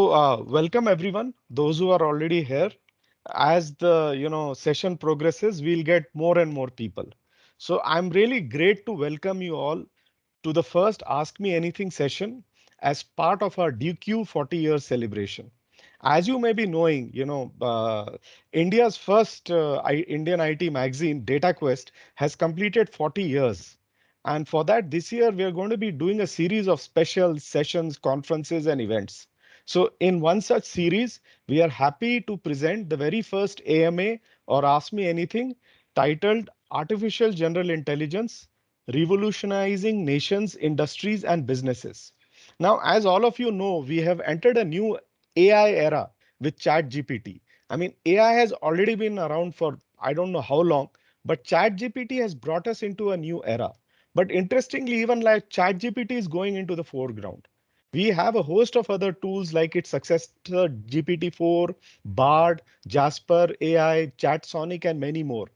Welcome everyone, those who are already here. As the session progresses, we'll get more and more people. So I'm really great to welcome you all to the first Ask Me Anything session as part of our DQ 40 years celebration. As you may be knowing, India's first Indian IT magazine, Dataquest, has completed 40 years. And for that, this year, we are going to be doing a series of special sessions, conferences, and events. So in one such series, we are happy to present the very first AMA or Ask Me Anything titled Artificial General Intelligence Revolutionizing Nations, Industries, and Businesses. Now, as all of you know, we have entered a new AI era with ChatGPT. I mean, AI has already been around for I don't know how long, but ChatGPT has brought us into a new era. But interestingly, even like ChatGPT is going into the foreground. We have a host of other tools like its successor GPT-4, Bard, Jasper, AI, ChatSonic, and many more.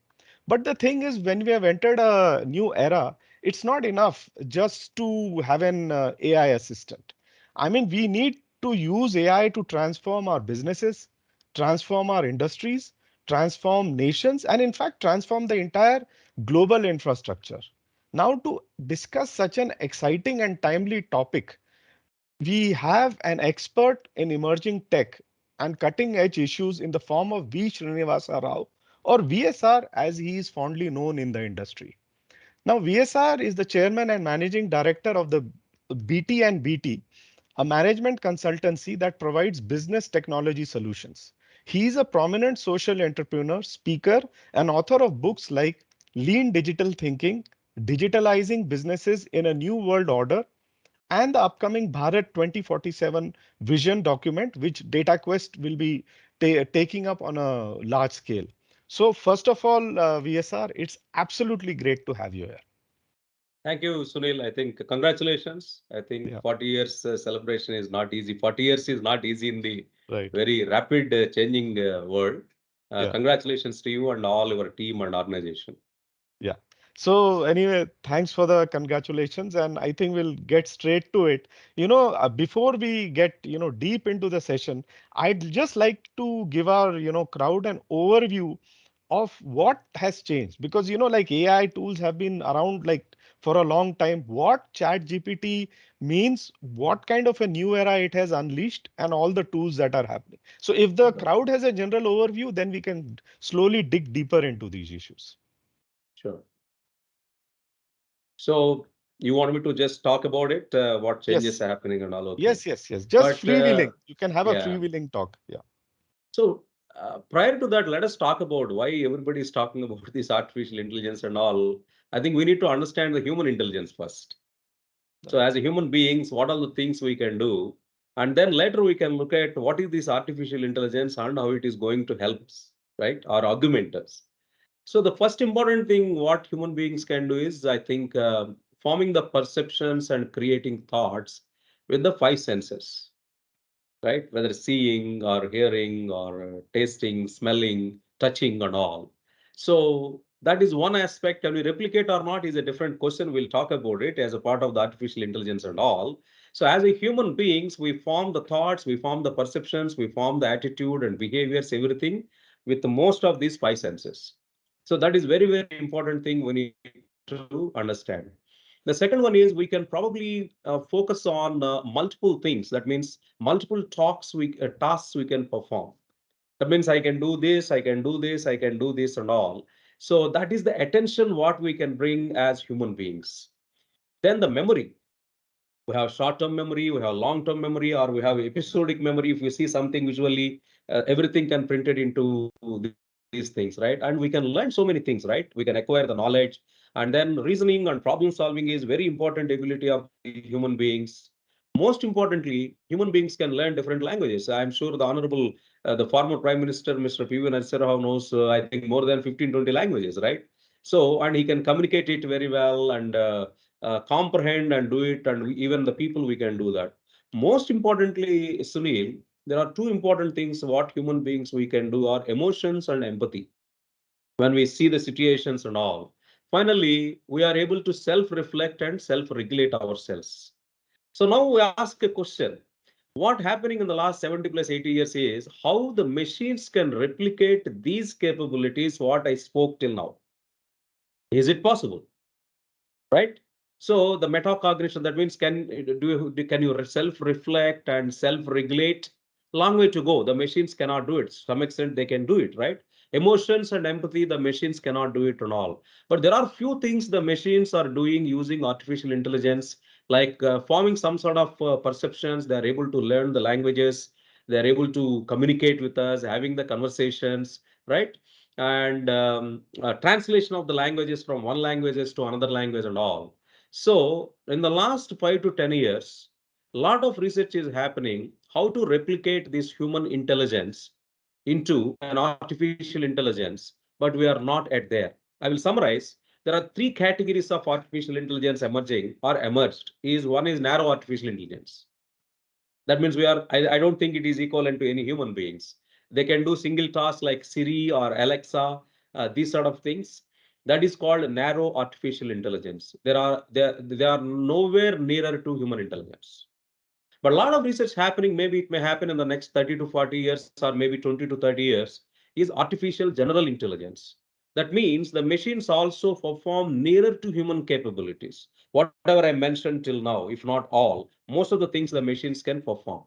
But the thing is, when we have entered a new era, it's not enough just to have an AI assistant. I mean, we need to use AI to transform our businesses, transform our industries, transform nations, and in fact, transform the entire global infrastructure. Now, to discuss such an exciting and timely topic, we have an expert in emerging tech and cutting edge issues in the form of V. Srinivasa Rao, or VSR as he is fondly known in the industry. Now, VSR is the chairman and managing director of the BT&BT, a management consultancy that provides business technology solutions. He is a prominent social entrepreneur, speaker, and author of books like Lean Digital Thinking, Digitalizing Businesses in a New World Order, and the upcoming Bharat 2047 vision document, which DataQuest will be taking up on a large scale. So first of all, VSR, it's absolutely great to have you here. Thank you, Sunil. I think congratulations. I think Yeah, 40 years celebration is not easy. 40 years is not easy in the right. very rapid changing world. Yeah. Congratulations to you and all your team and organization. Yeah. So anyway, thanks for the congratulations, and I think we'll get straight to it. Before we get, deep into the session, I'd just like to give our, crowd an overview of what has changed because, like AI tools have been around like for a long time. What ChatGPT means, what kind of a new era it has unleashed, and all the tools that are happening. So if the crowd has a general overview, then we can slowly dig deeper into these issues. Sure. So you want me to just talk about it, what changes Yes. are happening and all okay. Yes. Just But freewheeling. You can have a yeah, freewheeling talk. Yeah. so prior to that, let us talk about why everybody is talking about this artificial intelligence and all. I think we need to understand the human intelligence first. So Right. as a human beings, what are the things we can do? And then later we can look at what is this artificial intelligence and how it is going to help us, right? Or augment us. So the first important thing what human beings can do is, I think, forming the perceptions and creating thoughts with the five senses, right? Whether seeing or hearing or tasting, smelling, touching, and all. So that is one aspect. Can we replicate or not is a different question. We'll talk about it as a part of the artificial intelligence and all. So as a human beings, we form the thoughts, we form the perceptions, we form the attitude and behaviors, everything with the most of these five senses. So that is very, very important thing we need to understand. The second one is we can probably focus on multiple things. That means multiple tasks we can perform. That means I can do this, I can do this, I can do this and all. So that is the attention what we can bring as human beings. Then the memory. We have short-term memory, we have long-term memory, or we have episodic memory. If we see something visually, everything can print it into these things, right? And we can learn so many things, right? We can acquire the knowledge. And then reasoning and problem solving is very important ability of the human beings. Most importantly, human beings can learn different languages. I'm sure the Honorable, the former Prime Minister, Mr. P.V. Narasimha Rao knows, I think, more than 15, 20 languages, right? So, and he can communicate it very well and comprehend and do it. And even the people, we can do that. Most importantly, Sunil, there are two important things what human beings we can do are emotions and empathy. When we see the situations and all, finally, we are able to self-reflect and self-regulate ourselves. So now we ask a question. What happening in the last 70 plus 80 years is how the machines can replicate these capabilities, what I spoke till now. Is it possible? Right? So the metacognition, that means can you self-reflect and self-regulate? Long way to go. The machines cannot do it. To some extent, they can do it, right? Emotions and empathy, the machines cannot do it at all. But there are few things the machines are doing using artificial intelligence, like forming some sort of perceptions. They are able to learn the languages. They are able to communicate with us, having the conversations, right? And translation of the languages from one languages to another language and all. So in the last 5 to 10 years, a lot of research is happening how to replicate this human intelligence into an artificial intelligence, but we are not at there. I will summarize. There are three categories of artificial intelligence emerging or emerged. Is one is narrow artificial intelligence. That means I don't think it is equivalent to any human beings. They can do single tasks like Siri or Alexa, these sort of things. That is called narrow artificial intelligence. They are nowhere nearer to human intelligence. But a lot of research happening, maybe it may happen in the next 30 to 40 years or maybe 20 to 30 years, is artificial general intelligence. That means the machines also perform nearer to human capabilities. Whatever I mentioned till now, if not all, most of the things the machines can perform.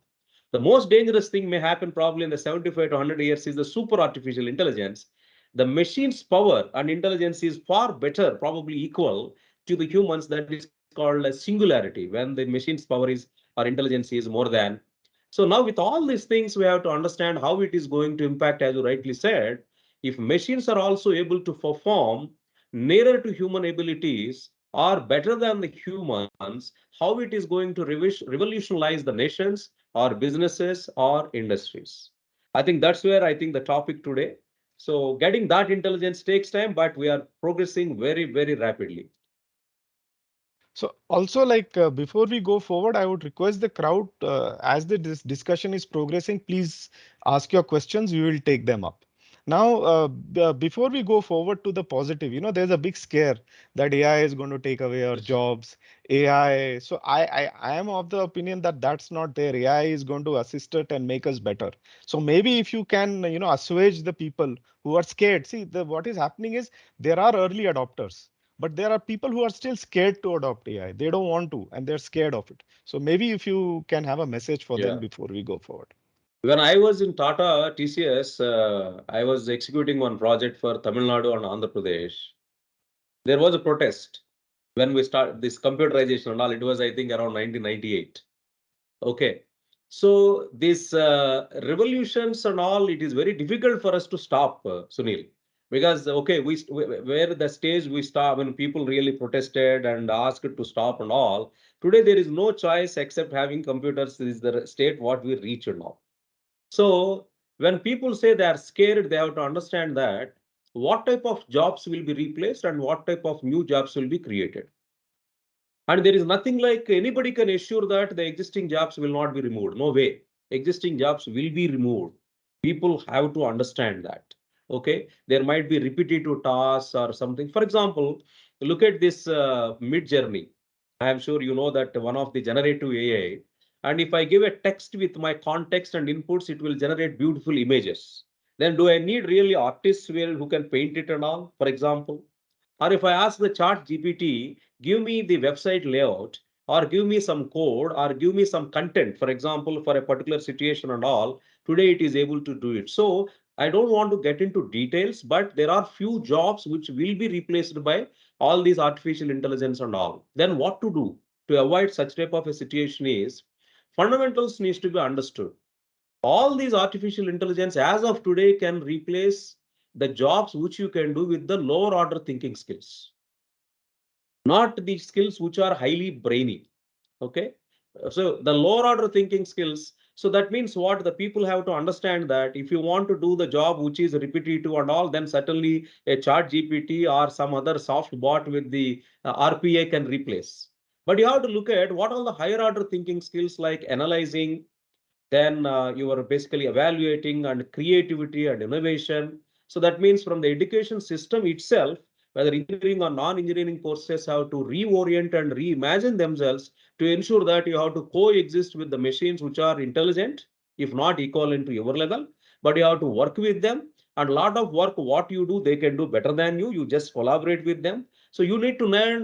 The most dangerous thing may happen probably in the 75 to 100 years is the super artificial intelligence. The machine's power and intelligence is far better, probably equal to the humans. That is called a singularity, when the machine's power is or intelligence is more than. So now with all these things, we have to understand how it is going to impact, as you rightly said. If machines are also able to perform nearer to human abilities or better than the humans, how it is going to revolutionize the nations or businesses or industries. I think that's where I think the topic today. So getting that intelligence takes time, but we are progressing very, very rapidly. So also like before we go forward, I would request the crowd as the discussion is progressing, please ask your questions. We will take them up. Now, before we go forward to the positive, there's a big scare that AI is going to take away our jobs. AI. So I am of the opinion that that's not there. AI is going to assist it and make us better. So maybe if you can, assuage the people who are scared. See, what is happening is there are early adopters, but there are people who are still scared to adopt AI. They don't want to, and they're scared of it. So maybe if you can have a message for them Yeah. before we go forward. When I was in Tata TCS, I was executing one project for Tamil Nadu and Andhra Pradesh. There was a protest when we start this computerization and all. It was, I think, around 1998. Okay. So these revolutions and all, it is very difficult for us to stop, Sunil, because okay, where the stage we stop when people really protested and asked to stop and all. Today there is no choice except having computers. This is the state what we reach now. So when people say they are scared, they have to understand that what type of jobs will be replaced and what type of new jobs will be created. And there is nothing like anybody can assure that the existing jobs will not be removed. No way. Existing jobs will be removed. People have to understand that. Okay. There might be repetitive tasks or something. For example, look at this mid journey. I am sure you know that one of the generative AI. And if I give a text with my context and inputs, it will generate beautiful images. Then do I need really artists who can paint it and all, for example? Or if I ask the chat GPT, give me the website layout, or give me some code, or give me some content, for example, for a particular situation and all, today it is able to do it. So I don't want to get into details, but there are few jobs which will be replaced by all these artificial intelligence and all. Then what to do to avoid such type of a situation is fundamentals needs to be understood. All these artificial intelligence as of today can replace the jobs which you can do with the lower order thinking skills, not the skills which are highly brainy. Okay. So the lower order thinking skills. So that means what the people have to understand that if you want to do the job which is repetitive and all, then certainly a chat GPT or some other soft bot with the RPA can replace. But you have to look at what are the higher order thinking skills like analyzing, then you are basically evaluating and creativity and innovation. So that means from the education system itself, whether engineering or non-engineering courses have to reorient and reimagine themselves to ensure that you have to coexist with the machines which are intelligent, if not equivalent to your level, but you have to work with them. And a lot of work, what you do, they can do better than you. You just collaborate with them. So you need to learn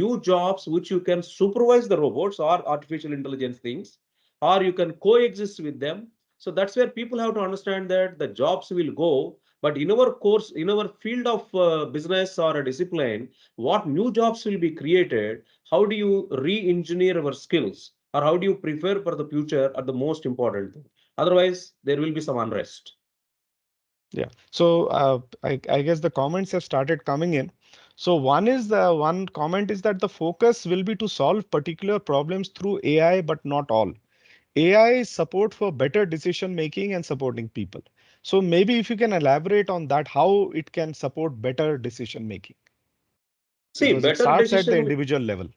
new jobs which you can supervise the robots or artificial intelligence things, or you can coexist with them. So that's where people have to understand that the jobs will go, but in our course, in our field of business or a discipline, what new jobs will be created? How do you re-engineer our skills? Or how do you prepare for the future are the most important thing. Otherwise, there will be some unrest. Yeah. So I guess the comments have started coming in. So one comment is that the focus will be to solve particular problems through AI, but not all. AI is support for better decision making and supporting people. So maybe if you can elaborate on that, how it can support better decision making, See, because it better starts at the decision. individual level.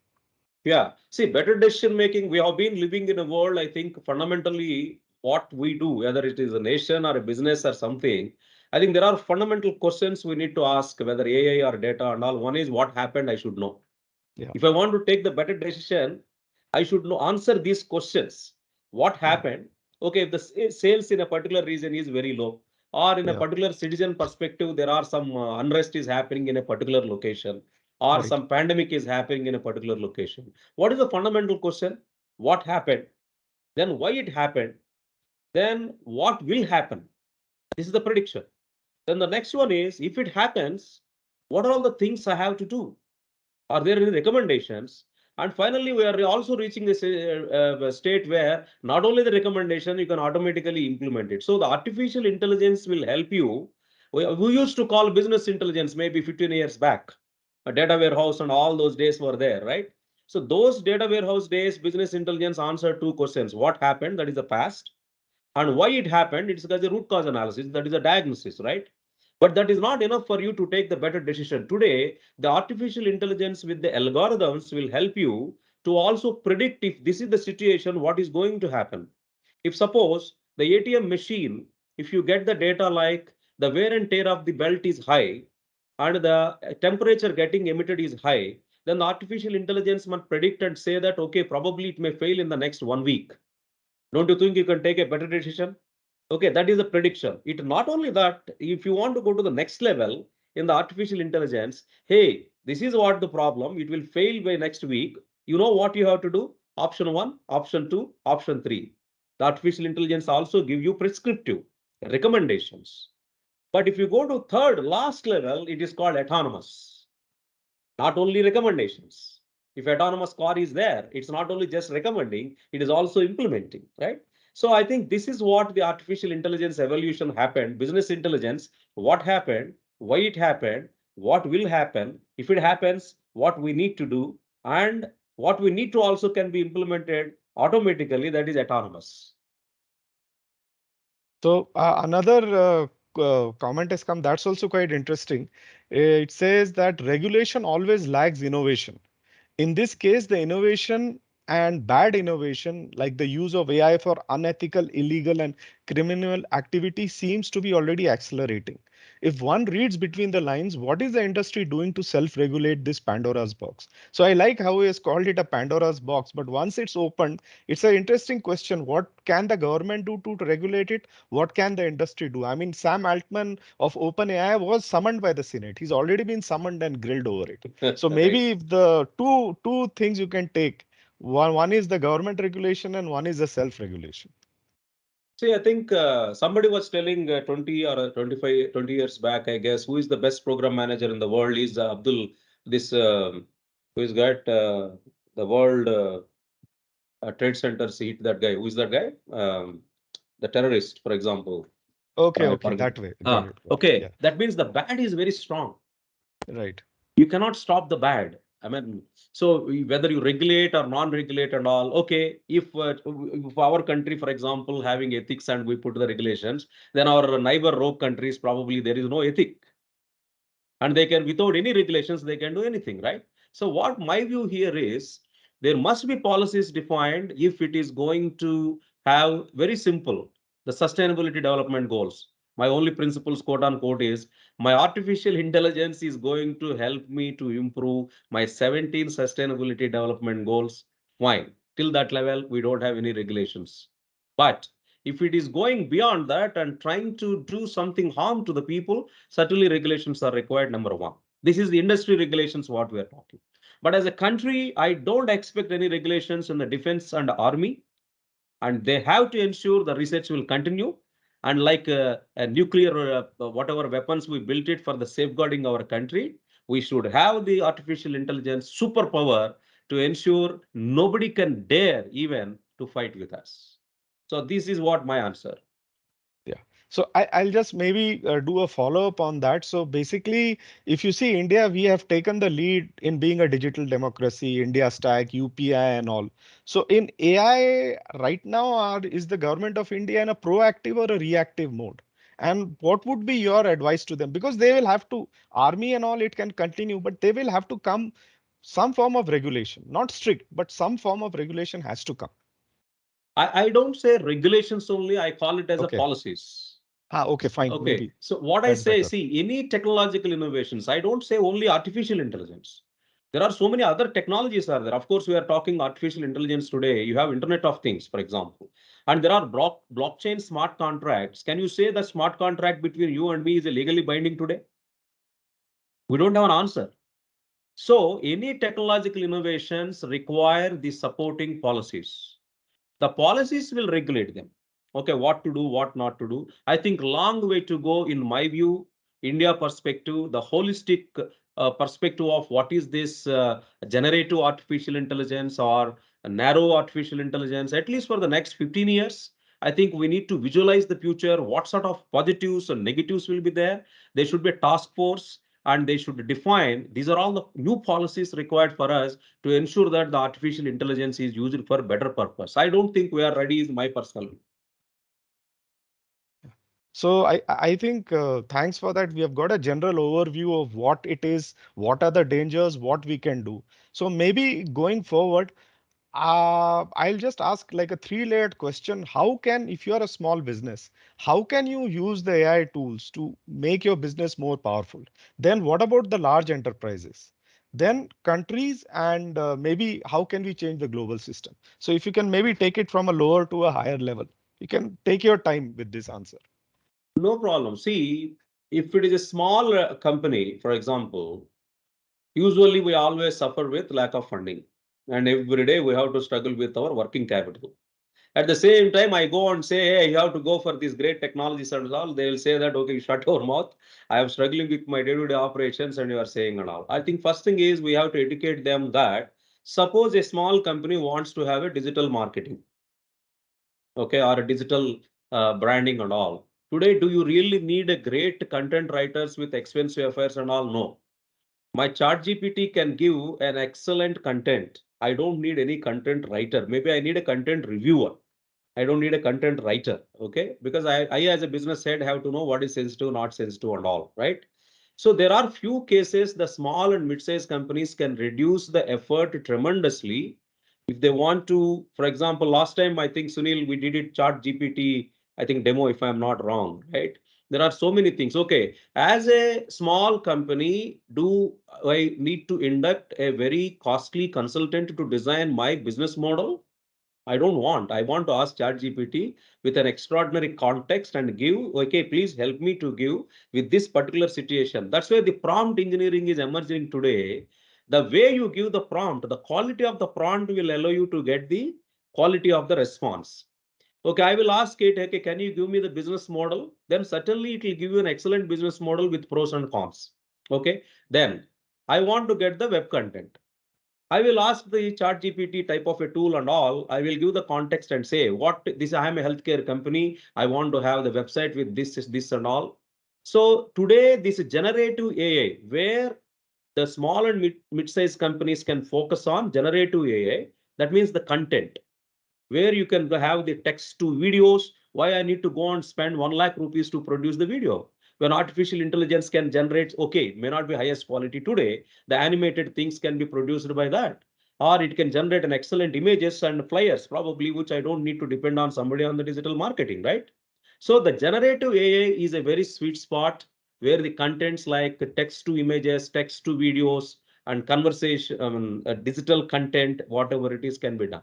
Yeah, see, better decision making. We have been living in a world, I think, fundamentally, what we do, whether it is a nation or a business or something, I think there are fundamental questions we need to ask, whether AI or data and all. One is what happened, I should know. Yeah, If I want to take the better decision, I should know answer these questions. What yeah, happened? Okay, if the sales in a particular region is very low, or in a yeah, particular citizen perspective, there are some unrest is happening in a particular location, or right. some pandemic is happening in a particular location. What is the fundamental question? What happened? Then why it happened? Then what will happen? This is the prediction. Then the next one is, if it happens, what are all the things I have to do? Are there any recommendations? And finally, we are also reaching this state where not only the recommendation, you can automatically implement it. So the artificial intelligence will help you. We used to call business intelligence maybe 15 years back. A data warehouse and all those days were there, right? So those data warehouse days, business intelligence answered two questions. What happened? That is the past. And why it happened? It's because the root cause analysis, that is a diagnosis, right? But that is not enough for you to take the better decision. Today, the artificial intelligence with the algorithms will help you to also predict if this is the situation, what is going to happen. If suppose the ATM machine, if you get the data like the wear and tear of the belt is high and the temperature getting emitted is high, then the artificial intelligence must predict and say that, okay, probably it may fail in the next 1 week. Don't you think you can take a better decision? Okay, that is a prediction. It not only that, if you want to go to the next level in the artificial intelligence, hey, this is what the problem, it will fail by next week. You know what you have to do? Option one, option two, option three. The artificial intelligence also give you prescriptive recommendations. But if you go to third, last level, it is called autonomous. Not only recommendations. If autonomous car is there, it's not only just recommending, it is also implementing, right? So I think this is what the artificial intelligence evolution happened, business intelligence, what happened, why it happened, what will happen, if it happens, what we need to do, and what we need to also can be implemented automatically, that is autonomous. So another comment has come. That's also quite interesting. It says that regulation always lags innovation. In this case, the innovation and bad innovation, like the use of AI for unethical, illegal, and criminal activity, seems to be already accelerating. If one reads between the lines, what is the industry doing to self regulate this Pandora's box? So I like how he has called it a Pandora's box, but once it's opened, it's an interesting question. What can the government do to regulate it? What can the industry do? I mean, Sam Altman of OpenAI was summoned by the Senate. He's already been summoned and grilled over it. So Right. maybe if the two things you can take, one is the government regulation and one is the self-regulation. See, I think somebody was telling 20 or 25, 20 years back, I guess, who is the best program manager in the world is Abdul, this, who has got the world trade centers hit that guy. Who is that guy? The terrorist, for example. Okay, I okay, forget. that way. Got it, got it. Okay, Yeah, that means the bad is very strong. right. You cannot stop the bad. I mean, so whether you regulate or non-regulate and all, okay, if our country, for example, having ethics and we put the regulations, then our neighbor rogue countries probably there is no ethic, and they can without any regulations they can do anything, right? So what my view here is there must be policies defined if it is going to have very simple the sustainability development goals. My only principles, quote unquote, is my artificial intelligence is going to help me to improve my 17 sustainability development goals. Fine. Till that level, we don't have any regulations. But if it is going beyond that and trying to do something harm to the people, certainly regulations are required, number one. This is the industry regulations what we are talking. But as a country, I don't expect any regulations in the defense and army, and they have to ensure the research will continue. And like a nuclear, whatever weapons we built it for the safeguarding our country, we should have the artificial intelligence superpower to ensure nobody can dare even to fight with us. So this is what my answer. Yeah. So I'll just maybe do a follow-up on that. So basically, if you see India, we have taken the lead in being a digital democracy, India Stack, UPI and all. So in AI right now, is the government of India in a proactive or a reactive mode? And what would be your advice to them? Because they will have to, army and all, it can continue, but they will have to come some form of regulation, not strict, but some form of regulation has to come. I don't say regulations only, I call it as a Okay. policies. Okay, fine. Okay, Maybe so what I that's say, better. see, any technological innovations, I don't say only artificial intelligence. There are so many other technologies are there. Of course, we are talking artificial intelligence today. You have Internet of Things, for example, and there are blockchain smart contracts. Can you say the smart contract between you and me is legally binding today? We don't have an answer. So any technological innovations require the supporting policies. The policies will regulate them. Okay, what to do, what not to do. I think long way to go in my view. India perspective, the holistic perspective of what is this generative artificial intelligence or narrow artificial intelligence, at least for the next 15 years. I think we need to visualize the future, what sort of positives and negatives will be there. There should be a task force and they should define, these are all the new policies required for us to ensure that the artificial intelligence is used for better purpose. I don't think we are ready, is my personal view. So I think thanks for that. We have got a general overview of what it is, what are the dangers, what we can do. So maybe going forward, I'll just ask like a three-layered question. How can, if you are a small business, how can you use the AI tools to make your business more powerful? Then what about the large enterprises? Then countries and maybe how can we change the global system? So if you can maybe take it from a lower to a higher level, you can take your time with this answer. No problem. See, if it is a small company, for example, usually we always suffer with lack of funding. And every day we have to struggle with our working capital. At the same time, I go and say, hey, you have to go for these great technologies and all. They will say that, okay, shut your mouth. I am struggling with my day-to-day operations and you are saying and all. I think first thing is we have to educate them that suppose a small company wants to have a digital marketing, okay, or a digital branding and all. Today, do you really need a great content writers with expensive affairs and all? No. My chat GPT can give an excellent content. I don't need any content writer. Maybe I need a content reviewer. I don't need a content writer, okay? Because I as a business head have to know what is sensitive, not sensitive and all, right? So there are few cases the small and mid-sized companies can reduce the effort tremendously if they want to. For example, last time I think Sunil, we did it chat GPT, I think demo if I'm not wrong, right? There are so many things. Okay, as a small company, do I need to induct a very costly consultant to design my business model? I don't want. I want to ask ChatGPT with an extraordinary context and give, okay, please help me to give with this particular situation. That's why the prompt engineering is emerging today. The way you give the prompt, the quality of the prompt will allow you to get the quality of the response. Okay, I will ask it, okay, can you give me the business model? Then certainly it will give you an excellent business model with pros and cons. Okay, then I want to get the web content. I will ask the chat GPT type of a tool and all. I will give the context and say, what this, I am a healthcare company. I want to have the website with this and all. So today, this generative AI, where the small and mid-sized companies can focus on generative AI, that means the content where you can have the text to videos. Why I need to go and spend 1 lakh rupees to produce the video? When artificial intelligence can generate, okay, may not be highest quality today, the animated things can be produced by that. Or it can generate an excellent images and flyers, probably, which I don't need to depend on somebody on the digital marketing, right? So the generative AI is a very sweet spot where the contents like text to images, text to videos, and conversation, digital content, whatever it is, can be done.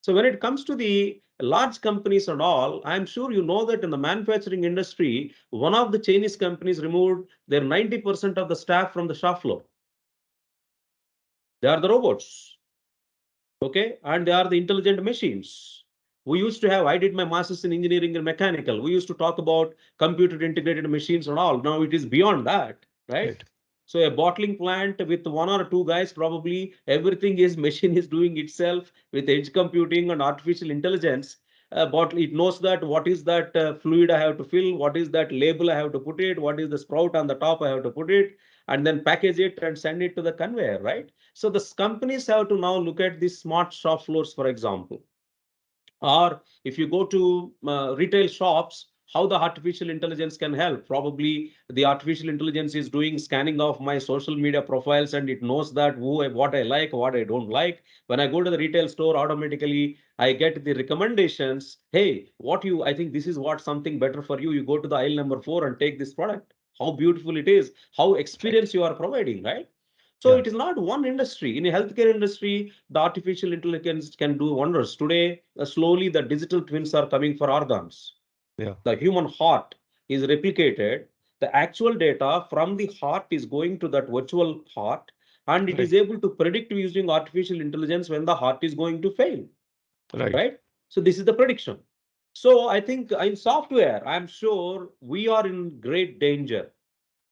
So when it comes to the large companies and all, I'm sure you know that in the manufacturing industry, one of the Chinese companies removed their 90% of the staff from the shop floor. They are the robots, okay, and they are the intelligent machines. We used to have, I did my master's in engineering and mechanical. We used to talk about computer integrated machines and all. Now it is beyond that, right? Right. So a bottling plant with one or two guys, probably everything is machine is doing itself with edge computing and artificial intelligence. Bottle, it knows that what is that fluid I have to fill, what is that label I have to put it, what is the sprout on the top I have to put it, and then package it and send it to the conveyor, right? So the companies have to now look at these smart shop floors, for example. Or if you go to retail shops, how the artificial intelligence can help. Probably the artificial intelligence is doing scanning of my social media profiles and it knows that what I like, what I don't like. When I go to the retail store, automatically I get the recommendations. Hey, I think this is what something better for you. You go to the aisle number 4 and take this product. How beautiful it is, how Right. experience you are providing, right? So Yeah. it is not one industry. In the healthcare industry, the artificial intelligence can do wonders. Today, slowly the digital twins are coming for organs. Yeah. The human heart is replicated. The actual data from the heart is going to that virtual heart, and it Right. is able to predict using artificial intelligence when the heart is going to fail, Right. right? So this is the prediction. So I think in software, I'm sure we are in great danger.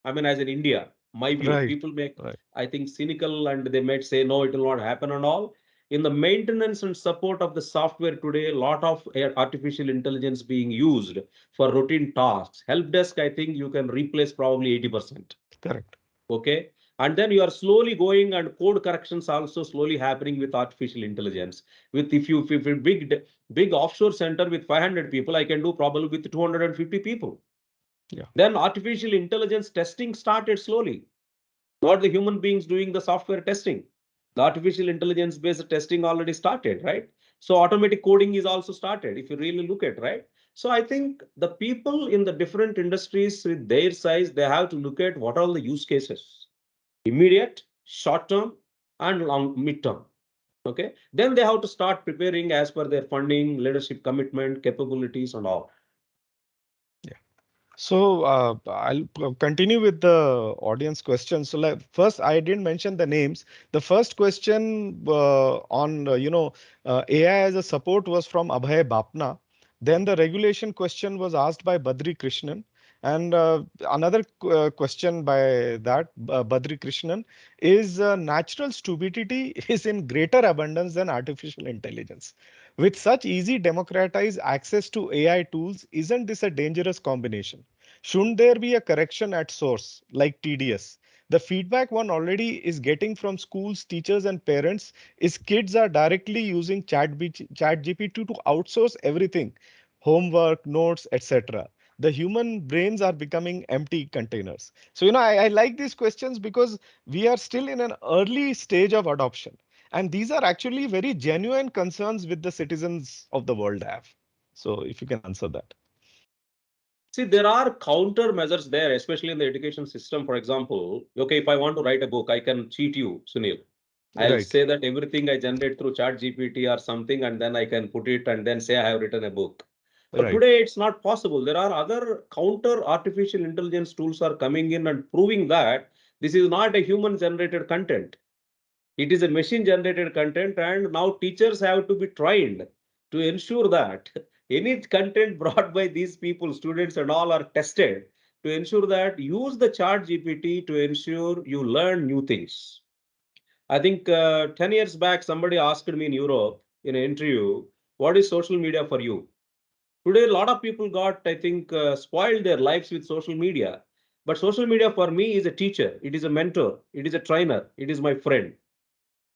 I mean, as in India, my view, Right. people make, Right. I think, cynical and they might say, no, it will not happen and all. In the maintenance and support of the software today, a lot of artificial intelligence being used for routine tasks. Help desk, I think you can replace probably 80%. Correct. Okay. And then you are slowly going and code corrections also slowly happening with artificial intelligence. With if you big offshore center with 500 people, I can do probably with 250 people. Yeah. Then artificial intelligence testing started slowly, not the human beings doing the software testing. The artificial intelligence based testing already started, right? So automatic coding is also started if you really look at, right? So I think the people in the different industries with their size, they have to look at what are the use cases, immediate, short term, and long mid-term. Okay. Then they have to start preparing as per their funding, leadership commitment, capabilities, and all. So I'll continue with the audience questions. So like, first, I didn't mention the names. The first question on AI as a support was from Abhay Bapna. Then the regulation question was asked by Badri Krishnan. And another question by that Badri Krishnan is natural stupidity is in greater abundance than artificial intelligence. With such easy democratized access to AI tools, isn't this a dangerous combination? Shouldn't there be a correction at source, like TDS? The feedback one already is getting from schools, teachers, and parents is kids are directly using ChatGPT to outsource everything, homework, notes, etc. The human brains are becoming empty containers. So, I like these questions because we are still in an early stage of adoption. And these are actually very genuine concerns with the citizens of the world have. So, if you can answer that. See, there are countermeasures there, especially in the education system. For example, okay, if I want to write a book, I can cheat you, Sunil. I'll Right, say that everything I generate through ChatGPT or something, and then I can put it and then say I have written a book. But right, today it's not possible. There are other counter artificial intelligence tools are coming in and proving that this is not a human generated content. It is a machine generated content, and now teachers have to be trained to ensure that any content brought by these people, students and all, are tested to ensure that use the chat GPT to ensure you learn new things. I think 10 years back, somebody asked me in Europe in an interview, what is social media for you? Today, a lot of people got, I think, spoiled their lives with social media. But social media for me is a teacher, it is a mentor, it is a trainer, it is my friend.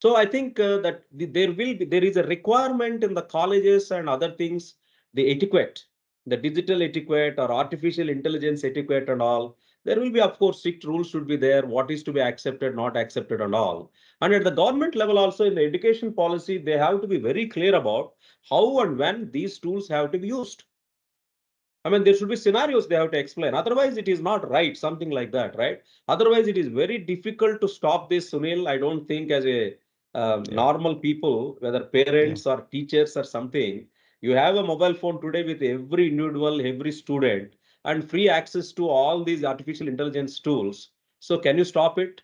So I think that there is a requirement in the colleges and other things, the etiquette, the digital etiquette or artificial intelligence etiquette and all. There will be, of course, strict rules should be there, what is to be accepted, not accepted and all. And at the government level also in the education policy, they have to be very clear about how and when these tools have to be used. I mean, there should be scenarios they have to explain. Otherwise, it is not right, something like that, right? Otherwise, it is very difficult to stop this, Sunil. I don't think as a Yeah. normal people, whether Yeah. parents or teachers or something, you have a mobile phone today with every individual, every student, and free access to all these artificial intelligence tools. So can you stop it?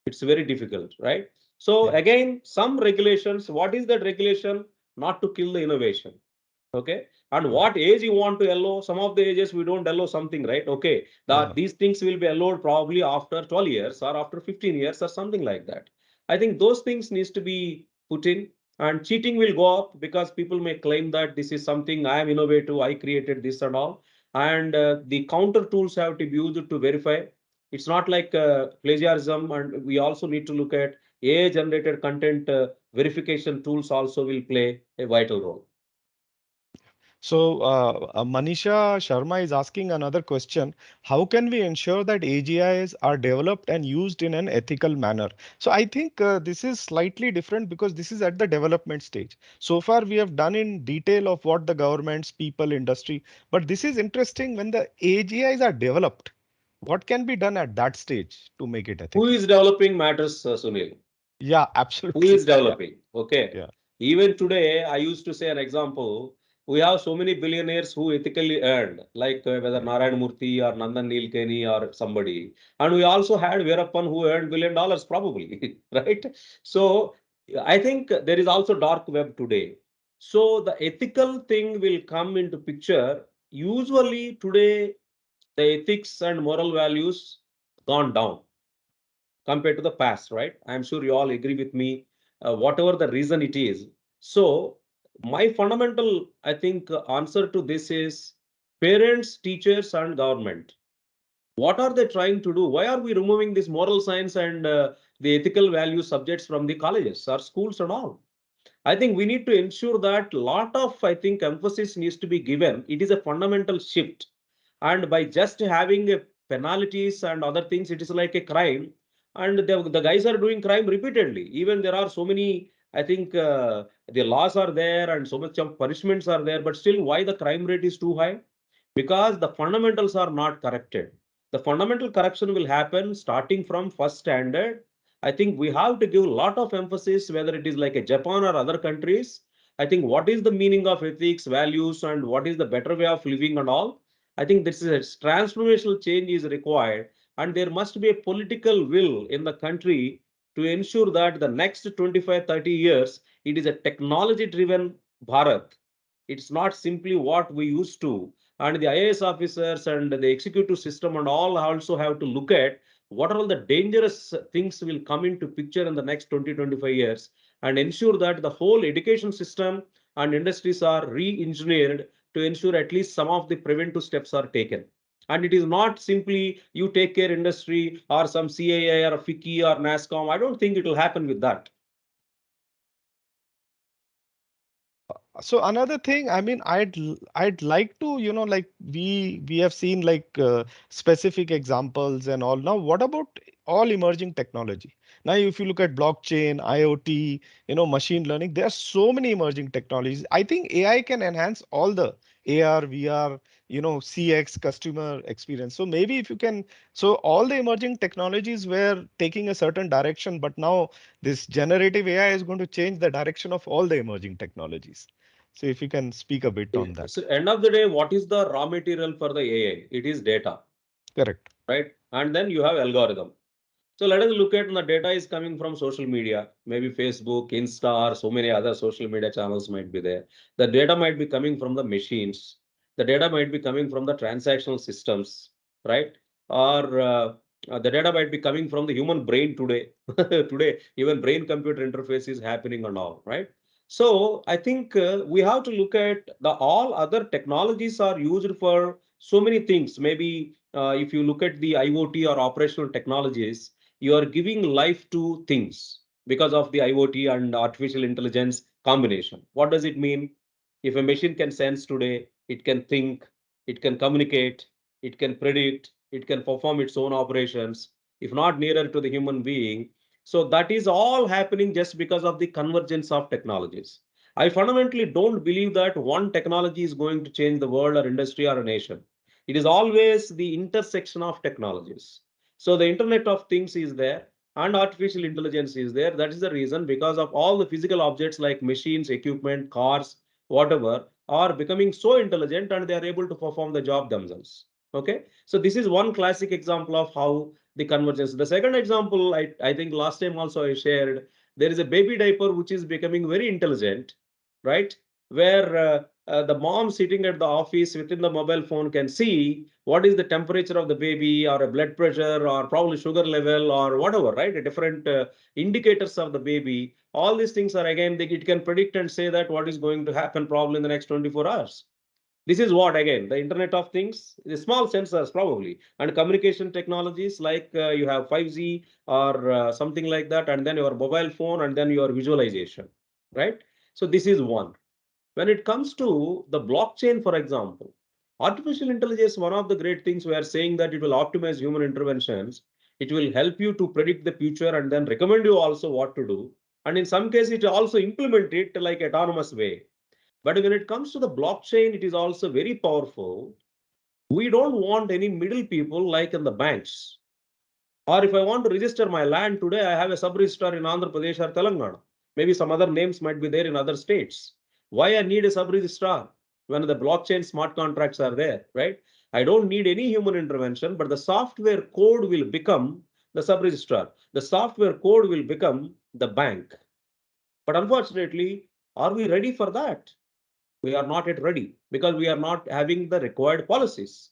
It's very difficult, right? So Yeah. again, some regulations. What is that regulation? Not to kill the innovation. Okay. And Yeah. what age you want to allow? Some of the ages we don't allow something, right? Okay. Yeah. That these things will be allowed probably after 12 years or after 15 years or something like that. I think those things needs to be put in, and cheating will go up because people may claim that this is something I am innovative, I created this and all. And the counter tools have to be used to verify. It's not like plagiarism, and we also need to look at AI generated content verification tools also will play a vital role. So, Manisha Sharma is asking another question. How can we ensure that AGIs are developed and used in an ethical manner? So, I think this is slightly different because this is at the development stage. So far, we have done in detail of what the governments, people, industry, but this is interesting when the AGIs are developed. What can be done at that stage to make it Who ethical? is developing matters, Sunil? Yeah, Who is absolutely. Yeah, developing? Okay. yeah, Even today, I used to say an example. We have so many billionaires who ethically earned, like whether yeah. Narayan Murthy or Nandan Nilekani or somebody. And we also had Veerappan who earned $1 billion probably, right? So I think there is also dark web today. So the ethical thing will come into picture. Usually today, the ethics and moral values gone down compared to the past, right? I'm sure you all agree with me, whatever the reason it is. So, my fundamental, I think, answer to this is parents, teachers, and government. What are they trying to do? Why are we removing this moral science and the ethical value subjects from the colleges or schools and all? I think we need to ensure that lot of, I think, emphasis needs to be given. It is a fundamental shift. And by just having a penalties and other things, it is like a crime. And the guys are doing crime repeatedly. Even there are so many, I think, the laws are there and so much of punishments are there, but still why the crime rate is too high? Because the fundamentals are not corrected. The fundamental correction will happen starting from first standard. I think we have to give a lot of emphasis, whether it is like a Japan or other countries. I think what is the meaning of ethics, values, and what is the better way of living and all. I think this is a transformational change is required, and there must be a political will in the country to ensure that the next 25, 30 years, it is a technology driven Bharat. It's not simply what we used to. And the IAS officers and the executive system and all also have to look at what are all the dangerous things will come into picture in the next 20, 25 years, and ensure that the whole education system and industries are re-engineered to ensure at least some of the preventive steps are taken. And it is not simply you take care industry or some CAI or FICCI or NASCOM. I don't think it will happen with that. So another thing, I mean, I'd like to, like we have seen like specific examples and all. Now, what about all emerging technology? Now, if you look at blockchain, IoT, machine learning, there are so many emerging technologies. I think AI can enhance all the AR, VR, CX, customer experience. So maybe if you can, so all the emerging technologies were taking a certain direction, but now this generative AI is going to change the direction of all the emerging technologies. So if you can speak a bit on that. So end of the day, what is the raw material for the AI? It is data, Correct. right? And then you have algorithm. So let us look at the data is coming from social media, maybe Facebook, Insta, or so many other social media channels might be there. The data might be coming from the machines. The data might be coming from the transactional systems, right? Or the data might be coming from the human brain today. Today, even brain-computer interface is happening and all, right? So I think we have to look at the all other technologies are used for so many things. Maybe if you look at the IoT or operational technologies, you are giving life to things because of the IoT and artificial intelligence combination. What does it mean? If a machine can sense today, it can think, it can communicate, it can predict, it can perform its own operations, if not nearer to the human being. So that is all happening just because of the convergence of technologies. I fundamentally don't believe that one technology is going to change the world or industry or a nation. It is always the intersection of technologies. So the Internet of Things is there and artificial intelligence is there. That is the reason, because of all the physical objects like machines, equipment, cars, whatever, are becoming so intelligent and they are able to perform the job themselves. Okay. So this is one classic example of how the convergence. The second example, I think last time also I shared, there is a baby diaper which is becoming very intelligent, right? Where the mom sitting at the office within the mobile phone can see what is the temperature of the baby or a blood pressure or probably sugar level or whatever, right? A different indicators of the baby. All these things are, again, it can predict and say that what is going to happen probably in the next 24 hours. This is what, again, the Internet of Things, the small sensors probably, and communication technologies like you have 5G or something like that, and then your mobile phone, and then your visualization, right? So this is one. When it comes to the blockchain, for example, artificial intelligence, one of the great things we are saying that it will optimize human interventions. It will help you to predict the future and then recommend you also what to do. And in some cases, it will also implement it like autonomous way. But when it comes to the blockchain, it is also very powerful. We don't want any middle people like in the banks. Or if I want to register my land today, I have a sub-registrar in Andhra Pradesh or Telangana. Maybe some other names might be there in other states. Why I need a sub-registrar when the blockchain smart contracts are there, right? I don't need any human intervention, but the software code will become the sub-registrar. The software code will become the bank. But unfortunately, are we ready for that? We are not yet ready because we are not having the required policies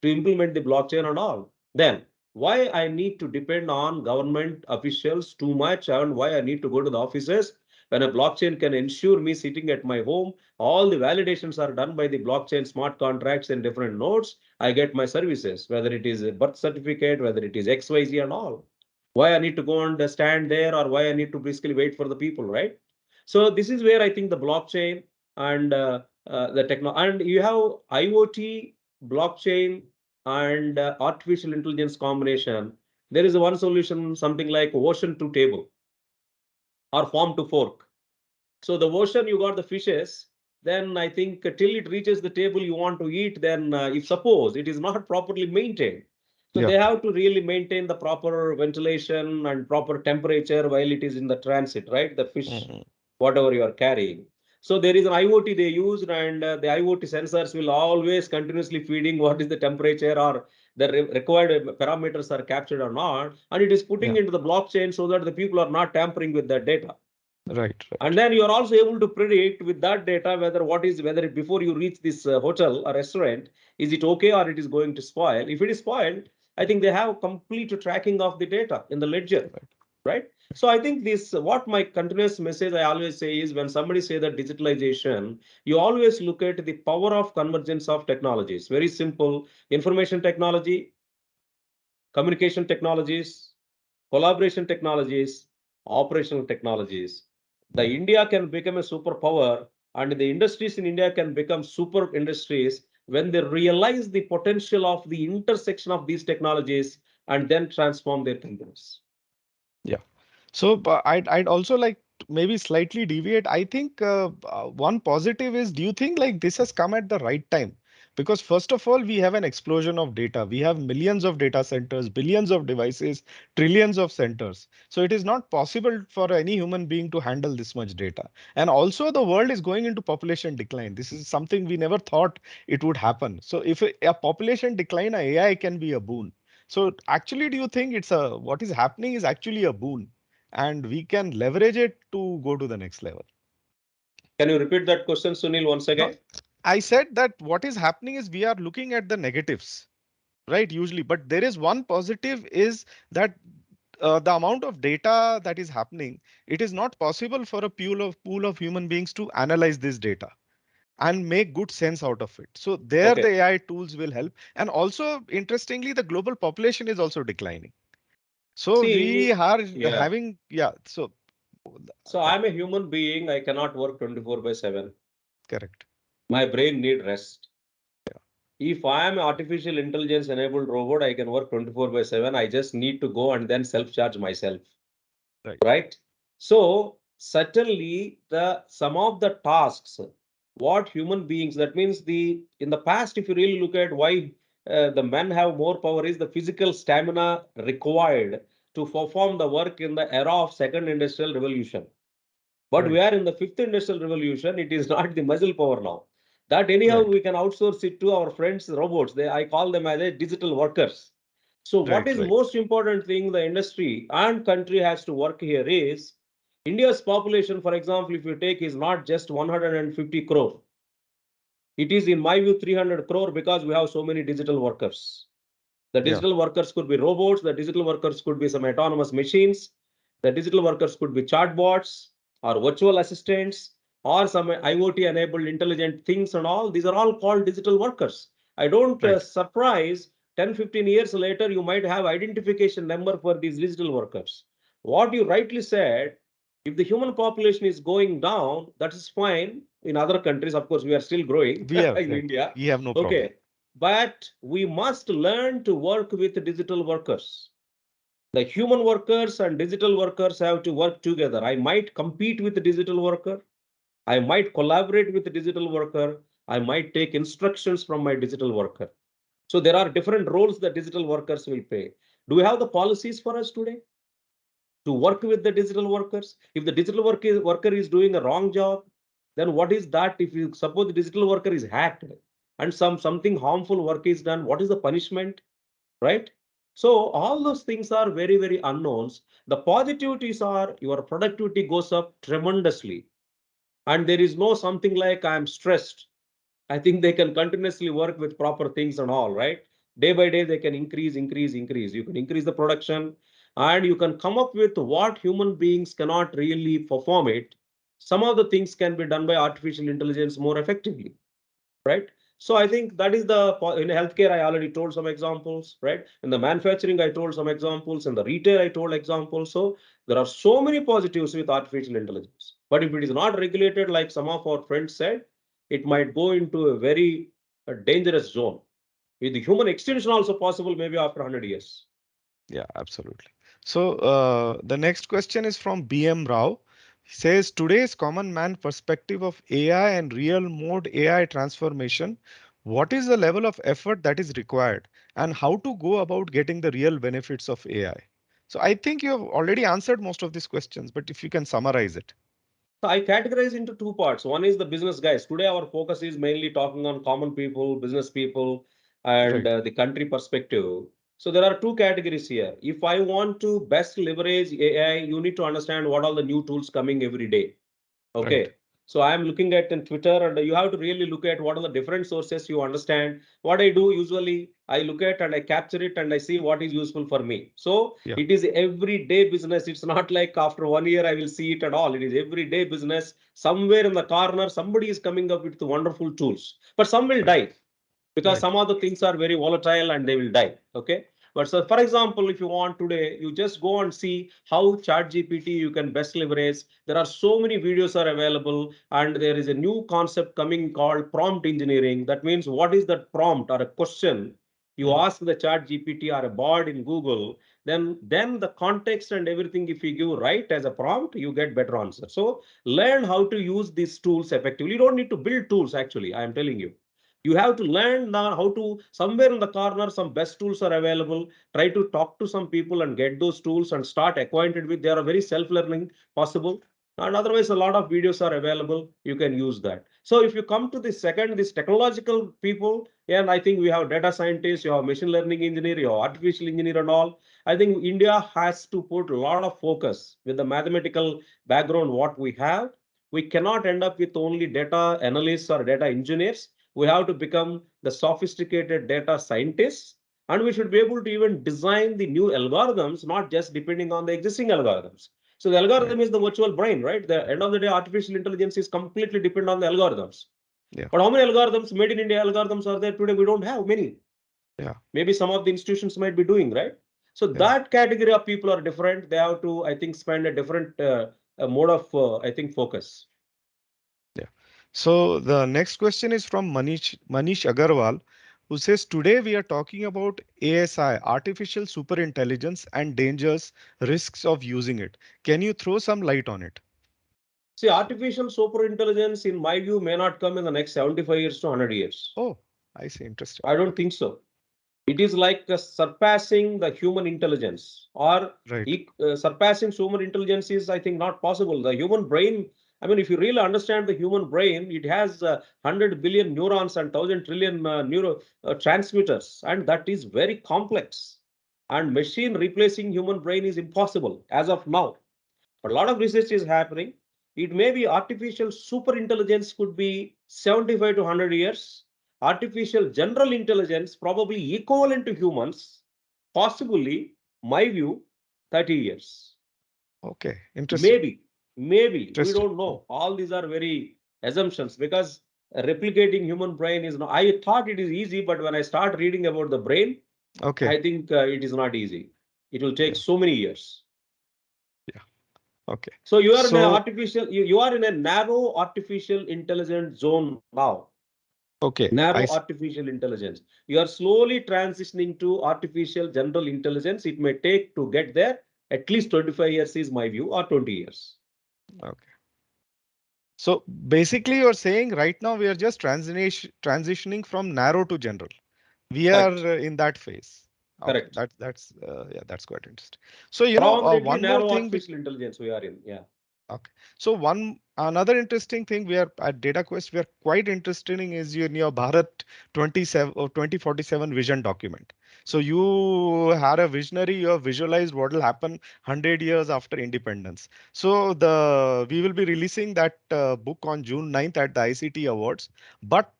to implement the blockchain and all. Then why I need to depend on government officials too much and why I need to go to the offices when a blockchain can ensure me sitting at my home, all the validations are done by the blockchain smart contracts and different nodes. I get my services, whether it is a birth certificate, whether it is XYZ and all. Why I need to go and stand there or why I need to basically wait for the people, right? So this is where I think the blockchain and the techno and you have IoT, blockchain, and artificial intelligence combination. There is one solution, something like ocean to table or farm to fork. So the ocean, you got the fishes. Then I think till it reaches the table you want to eat, then if suppose it is not properly maintained, so Yeah. they have to really maintain the proper ventilation and proper temperature while it is in the transit, right? The fish, Mhm. whatever you are carrying. So there is an IoT they used, and the IoT sensors will always continuously feeding what is the temperature or the required parameters are captured or not, and it is putting Yeah. into the blockchain so that the people are not tampering with that data. Right. And Right. then you are also able to predict with that data whether before you reach this hotel or restaurant, is it okay or it is going to spoil. If it is spoiled, I think they have complete tracking of the data in the ledger, Right. right? So I think this, what my continuous message I always say is, when somebody say that digitalization, you always look at the power of convergence of technologies. Very simple: information technology, communication technologies, collaboration technologies, operational technologies. The Yeah. India can become a superpower, and the industries in India can become super industries when they realize the potential of the intersection of these technologies and then transform their companies. Yeah. So I'd also like to maybe slightly deviate. I think one positive is, do you think like this has come at the right time? Because first of all, we have an explosion of data. We have millions of data centers, billions of devices, trillions of centers. So it is not possible for any human being to handle this much data. And also the world is going into population decline. This is something we never thought it would happen. So if a population decline, AI can be a boon. So actually, do you think it's a what is happening is actually a boon, and we can leverage it to go to the next level? Can you repeat that question, Sunil, once No, again? I said that what is happening is we are looking at the negatives, right? Usually, but there is one positive is that the amount of data that is happening, it is not possible for a pool of human beings to analyze this data and make good sense out of it. So there the Okay. AI tools will help. And also, interestingly, the global population is also declining. So we See, are yeah. having, yeah, so So yeah, I'm a human being. I cannot work 24 by 7. correct. My brain need rest. Yeah, If I am an artificial intelligence enabled robot, I can work 24 by 7. I just need to go and then self charge myself, right. right? So certainly the some of the tasks what human beings, that means the in the past, if you really look at why the men have more power, is the physical stamina required to perform the work in the era of second industrial revolution. But we Right. are in the fifth industrial revolution. It is not the muscle power now. That anyhow Right. we can outsource it to our friends robots. I call them as a digital workers. So what Right. is Right. most important thing the industry and country has to work here is India's population, for example, if you take, is not just 150 crore. It is, in my view, 300 crore because we have so many digital workers. The Yeah. digital workers could be robots. The digital workers could be some autonomous machines. The digital workers could be chatbots or virtual assistants or some IoT enabled intelligent things and all. These are all called digital workers. I don't Right. surprise 10, 15 years later, you might have identification number for these digital workers. What you rightly said, if the human population is going down, that is fine. In other countries, of course, we are still growing We have, in right. India. We have no problem. Okay, but we must learn to work with digital workers. The human workers and digital workers have to work together. I might compete with the digital worker. I might collaborate with the digital worker. I might take instructions from my digital worker. So there are different roles that digital workers will play. Do we have the policies for us today to work with the digital workers? If the digital worker is doing a wrong job, then what is that? If you suppose the digital worker is hacked and something harmful work is done, what is the punishment? Right? So all those things are very, very unknowns. The positivities are your productivity goes up tremendously. And there is no something like I'm stressed. I think they can continuously work with proper things and all, right? Day by day, they can increase, increase, increase. You can increase the production and you can come up with what human beings cannot really perform it. Some of the things can be done by artificial intelligence more effectively, right? So I think that is in healthcare, I already told some examples, right? In the manufacturing, I told some examples. In the retail, I told examples. So there are so many positives with artificial intelligence. But if it is not regulated, like some of our friends said, it might go into a very dangerous zone. With the human extinction also possible, maybe after 100 years. Yeah, absolutely. So the next question is from BM Rao. He says today's common man perspective of AI and real mode AI transformation. What is the level of effort that is required and how to go about getting the real benefits of AI? So I think you have already answered most of these questions, but if you can summarize it. So I categorize into two parts. One is the business guys. Today, our focus is mainly talking on common people, business people, and Right, the country perspective. So there are two categories here. If I want to best leverage AI, you need to understand what are the new tools coming every day. right, Okay. So I am looking at in Twitter, and you have to really look at what are the different sources you understand. What I do usually, I look at and I capture it and I see what is useful for me. So yeah, it is everyday business. It's not like after 1 year I will see it at all. It is everyday business. Somewhere in the corner, somebody is coming up with wonderful tools, but some will right, die because right, some of the things are very volatile and they will die. Okay. But so, for example, if you want today, you just go and see how Chat GPT you can best leverage. There are so many videos are available, and there is a new concept coming called prompt engineering. That means what is that prompt or a question you mhm, ask the Chat GPT or a bot in Google, then the context and everything, if you give right as a prompt, you get better answer. So learn how to use these tools effectively. You don't need to build tools actually. I am telling you. You have to learn now how to, somewhere in the corner, some best tools are available. Try to talk to some people and get those tools and start acquainted with. They are very self-learning possible. And otherwise, a lot of videos are available. You can use that. So if you come to the second, this technological people, and I think we have data scientists, you have machine learning engineer, you have artificial engineer and all. I think India has to put a lot of focus with the mathematical background what we have. We cannot end up with only data analysts or data engineers. We have to become the sophisticated data scientists, and we should be able to even design the new algorithms, not just depending on the existing algorithms. So the right, algorithm is the virtual brain, right? The end of the day, artificial intelligence is completely dependent on the algorithms. yeah, But how many algorithms, made in India algorithms are there today? We don't have many. yeah, Maybe some of the institutions might be doing, right? So yeah, that category of people are different. They have to, I think, spend a different mode of, I think, focus. yeah. So the next question is from Manish Agarwal, who says today we are talking about ASI, artificial superintelligence, and dangers, risks of using it. Can you throw some light on it? See, artificial superintelligence, in my view, may not come in the next 75 years to 100 years. Oh, I see. Interesting. I don't think so. It is like surpassing the human intelligence, or Right. surpassing human intelligence is, I think, not possible. The human brain, I mean, if you really understand the human brain, it has 100 billion neurons and 1,000 trillion neuro transmitters, and that is very complex. And machine replacing human brain is impossible as of now. But a lot of research is happening. It may be artificial super intelligence could be 75 to 100 years. Artificial general intelligence, probably equivalent to humans, possibly, my view, 30 years. Okay. Interesting. Maybe, we Interesting. don't know. All these are very assumptions, because replicating human brain is not, I thought it is easy, but when I start reading about the brain, Okay. I think it is not easy. It will take Yeah. so many years. Yeah. Okay. So you are in an So, artificial, you are in a narrow artificial intelligence zone now. okay. Narrow I see. artificial intelligence. You are slowly transitioning to artificial general intelligence. It may take to get there at least 25 years is my view, or 20 years. Okay. So basically, you're saying right now we are just transitioning from narrow to general. We are Correct. in that phase. Okay, Correct. that's yeah, that's quite interesting. So Predominantly one more narrow thing. artificial intelligence we are in. Yeah. Okay. So one another interesting thing we are at DataQuest, we are quite interested in is your Bharat 27 or 2047 vision document. So you had a visionary, you have visualized what will happen 100 years after independence. So the we will be releasing that book on June 9th at the ICT Awards. But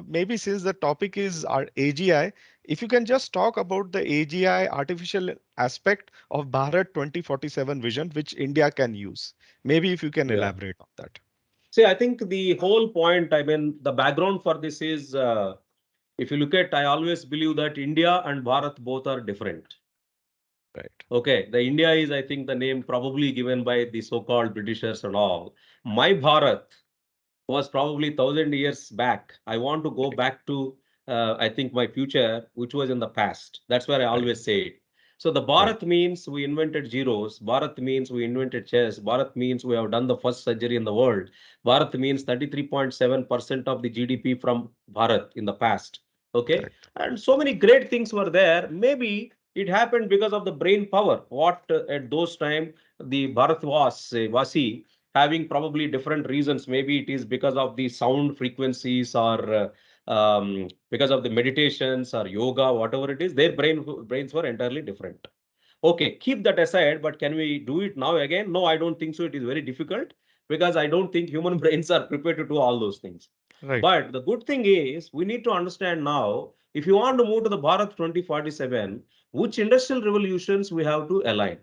maybe since the topic is our AGI, if you can just talk about the AGI artificial aspect of Bharat 2047 vision, which India can use. Maybe if you can Yeah. elaborate on that. See, I think the whole point, I mean, the background for this is, if you look at, I always believe that India and Bharat both are different. Right. Okay, the India is, I think, the name probably given by the so-called Britishers and all. My Bharat was probably 1,000 years back. I want to go Right. back to, I think, my future, which was in the past. That's where I Right. always say it. So the Right. Bharat means we invented zeros. Bharat means we invented chess. Bharat means we have done the first surgery in the world. Bharat means 33.7% of the GDP from Bharat in the past. Okay. Correct. And so many great things were there. Maybe it happened because of the brain power. What at those time the Bharat was, Vasi, having probably different reasons. Maybe it is because of the sound frequencies, or because of the meditations or yoga, whatever it is, their brains were entirely different. Okay, keep that aside, but can we do it now again? No, I don't think so. It is very difficult, because I don't think human brains are prepared to do all those things. Right. But the good thing is, we need to understand now, if you want to move to the Bharat 2047, which industrial revolutions we have to align.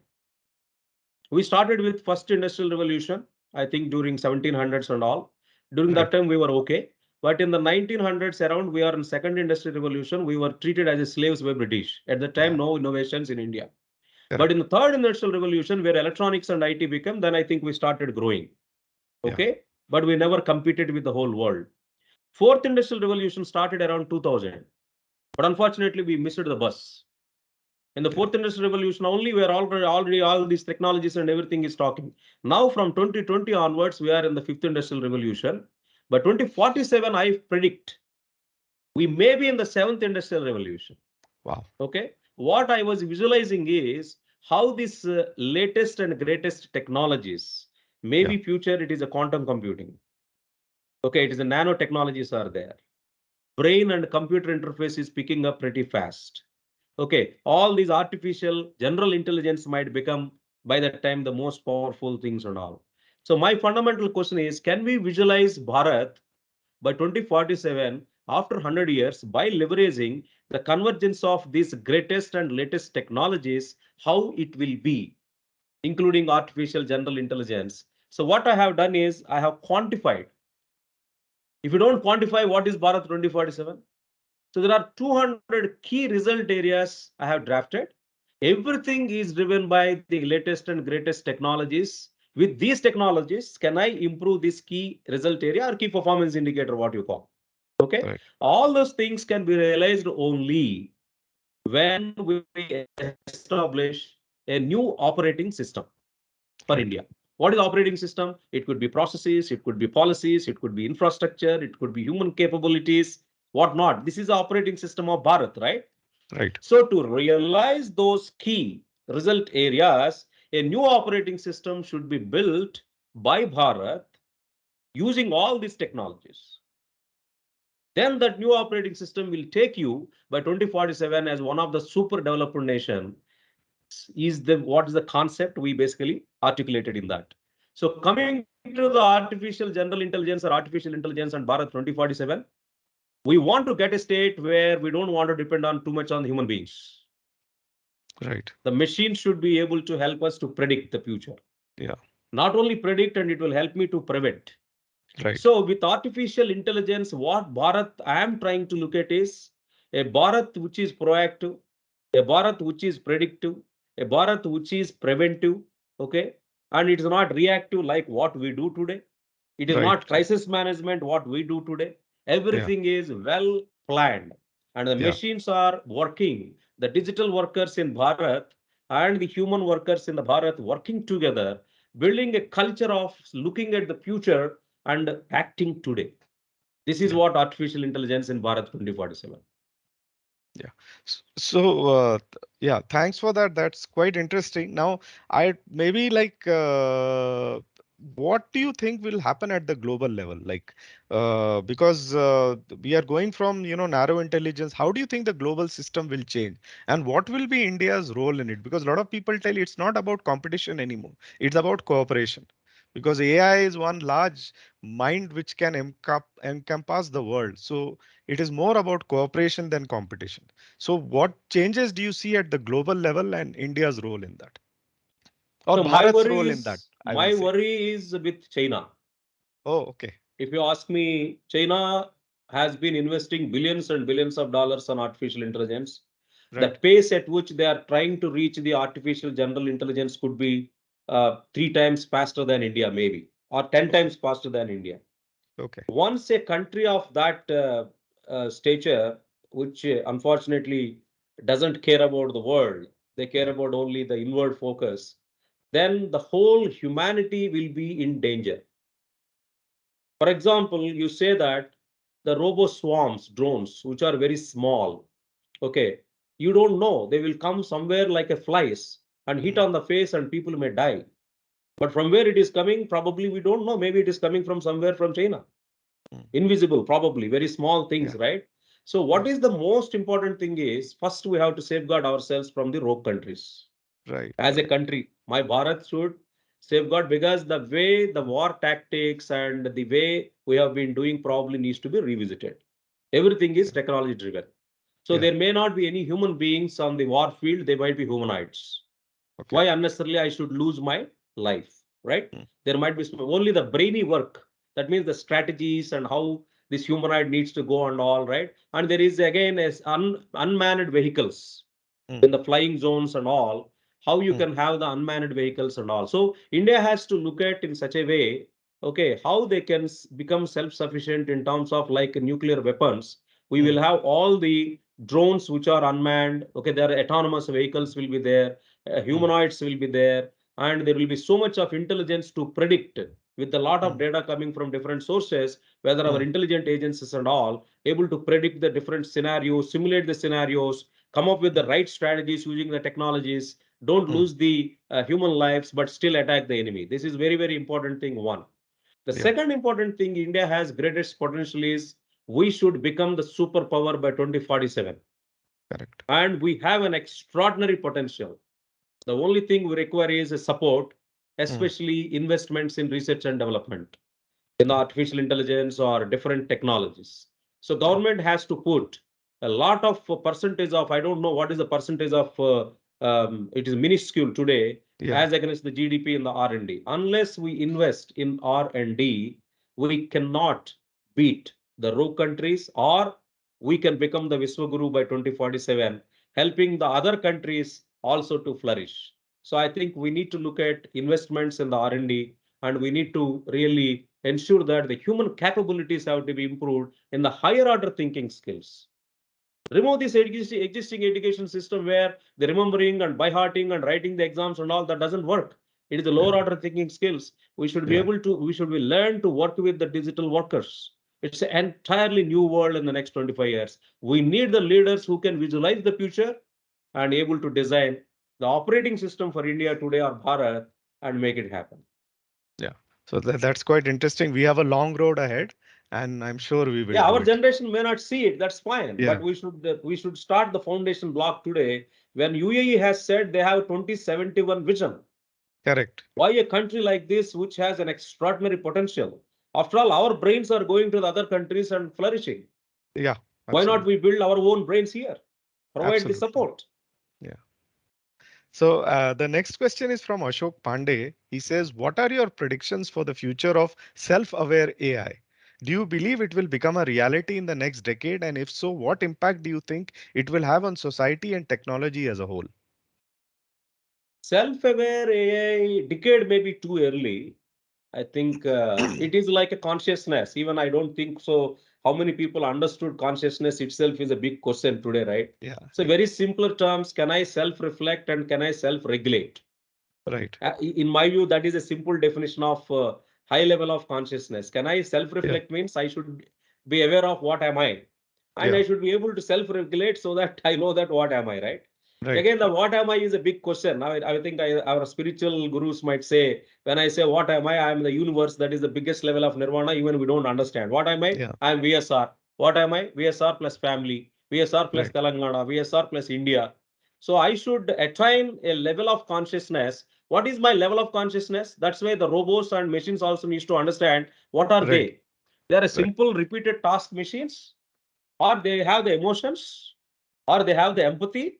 We started with first industrial revolution, I think during 1700s and all. During that Right. time, we were okay. But in the 1900s around, we are in second industrial revolution. We were treated as slaves by British. At the time, Yeah. no innovations in India. But in Correct. the third industrial revolution, where electronics and IT became, then I think we started growing. Yeah. Okay. But we never competed with the whole world. Fourth industrial revolution started around 2000. But unfortunately, we missed the bus. In the Yeah. fourth industrial revolution only, where already all these technologies and everything is talking. Now from 2020 onwards, we are in the fifth industrial revolution. But 2047, I predict we may be in the seventh industrial revolution. Wow. Okay. What I was visualizing is how this latest and greatest technologies, Yeah. maybe future, it is a quantum computing. Okay. It is a nanotechnologies are there. Brain and computer interface is picking up pretty fast. Okay, all these artificial general intelligence might become by that time the most powerful things and all. So my fundamental question is, can we visualize Bharat by 2047 after 100 years by leveraging the convergence of these greatest and latest technologies, how it will be, including artificial general intelligence? So what I have done is I have quantified. If you don't quantify what is Bharat 2047, so there are 200 key result areas I have drafted. Everything is driven by the latest and greatest technologies. With these technologies, can I improve this key result area or key performance indicator, what you call? Okay. Right. All those things can be realized only when we establish a new operating system for Right. India. What is operating system? It could be processes, it could be policies, it could be infrastructure, it could be human capabilities, whatnot. This is the operating system of Bharat, right? Right. So to realize those key result areas, a new operating system should be built by Bharat using all these technologies. Then that new operating system will take you by 2047 as one of the super developed nation. Is the what is the concept we basically articulated in that. So coming to the artificial general intelligence or artificial intelligence and Bharat 2047, we want to get a state where we don't want to depend on too much on human beings. Right. The machine should be able to help us to predict the future. Yeah. Not only predict, and it will help me to prevent. Right. So with artificial intelligence, what Bharat I am trying to look at is a Bharat which is proactive, a Bharat which is predictive, a Bharat which is preventive, okay? And it is not reactive like what we do today. It is Right. not crisis management what we do today. Yeah. Everything is well planned and the Yeah. machines are working. The digital workers in Bharat and the human workers in the Bharat working together, building a culture of looking at the future and acting today. This is Yeah. what artificial intelligence in Bharat 2047. Yeah. So, yeah, thanks for that. That's quite interesting. Now, I maybe like, what do you think will happen at the global level? Like, because we are going from, narrow intelligence. How do you think the global system will change? And what will be India's role in it? Because a lot of people tell you it's not about competition anymore. It's about cooperation. Because AI is one large mind which can encompass the world. So it is more about cooperation than competition. So what changes do you see at the global level and India's role in that? Or So my Bharat's worry role in that, is I will my say. worry is with China. Oh, okay. If you ask me, China has been investing billions and billions of dollars on artificial intelligence. The Right. pace at which they are trying to reach the artificial general intelligence could be 3 times faster than India, maybe, or 10 Okay. times faster than India. Okay. Once a country of that stature, which unfortunately doesn't care about the world, they care Yeah. about only the inward focus, then the whole humanity will be in danger. For example, you say that the robo swarms, drones, which are very small, okay, you don't know. They will come somewhere like a flies and hit Mm, on the face and people may die. But from where it is coming, probably we don't know. Maybe it is coming from somewhere from China. mm. Invisible, probably, very small things, Yeah. right? So what Yes. is the most important thing is first we have to safeguard ourselves from the rogue countries Right. as a Right. country. My Bharat should safeguard because the way the war tactics and the way we have been doing probably needs to be revisited. Everything is Yeah. technology driven. So Yeah. there may not be any human beings on the war field, they might be humanoids. Okay. Why unnecessarily I should lose my life, right? Mm, There might be only the brainy work. That means the strategies and how this humanoid needs to go and all, right? And there is again as unmanned vehicles mm, in the flying zones and all, how you mm, can have the unmanned vehicles and all. So India has to look at in such a way, okay, how they can become self-sufficient in terms of like nuclear weapons. We mm, will have all the drones which are unmanned. Okay, there are autonomous vehicles will be there, mm, humanoids will be there, and there will be so much of intelligence to predict with a lot of mm, data coming from different sources, whether our mm, intelligent agencies and all able to predict the different scenarios, simulate the scenarios, come up with the mm, right strategies using the technologies, don't mm. lose the human lives, but still attack the enemy. This is very, very important thing, one. The Yeah. second important thing India has greatest potential is we should become the superpower by 2047. Correct. And we have an extraordinary potential. The only thing we require is a support, Mm, especially investments in research and development in the mm. artificial intelligence or different technologies. So Yeah. government has to put a lot of percentage of, I don't know what is the percentage of, it is minuscule today Yeah. as against the GDP in the R&D. Unless we invest in R&D, we cannot beat the rogue countries, or we can become the Viswaguru by 2047, helping the other countries also to flourish. So I think we need to look at investments in the R&D, and we need to really ensure that the human capabilities have to be improved in the higher order thinking skills. Remove this existing education system where the remembering and by hearting and writing the exams and all that doesn't work. It is the lower order thinking skills. We should be Yeah. able to, we should be learn to work with the digital workers. It's an entirely new world in the next 25 years. We need the leaders who can visualize the future and able to design the operating system for India today or Bharat and make it happen. Yeah. So that's quite interesting. We have a long road ahead, and I'm sure we will Yeah, do our it. generation may not see it. That's fine, Yeah. but we should start the foundation block today. When UAE has said they have 2071 vision, Correct. why a country like this, which has an extraordinary potential? After all, our brains are going to the other countries and flourishing. Yeah. Why not we Absolutely. build our own brains here? Provide the Absolutely. support. Yeah. So the next question is from Ashok Pandey. He says, "What are your predictions for the future of self-aware AI? Do you believe it will become a reality in the next decade? And if so, what impact do you think it will have on society and technology as a whole?" Self-aware AI decade may be too early. I think it is like a consciousness. Even I don't think so. How many people understood consciousness itself is a big question today, right? Yeah. So Yeah. very simpler terms, can I self-reflect and can I self-regulate? Right. In my view, that is a simple definition of high level of consciousness. Can I Yeah. self-reflect means I should be aware of what am I, and Yeah. I should be able to self-regulate so that I know that what am I, right? Right. Again, the what am I is a big question. Now, I think our spiritual gurus might say, when I say what am I am the universe. That is the biggest level of nirvana. Even we don't understand. What am I? Yeah. I am VSR. What am I? VSR plus family. VSR plus Right. Telangana. VSR plus India. So I should attain a level of consciousness. What is my level of consciousness? That's why the robots and machines also needs to understand what are Right. they. They are a Right. simple repeated task machines, or they have the emotions, or they have the empathy,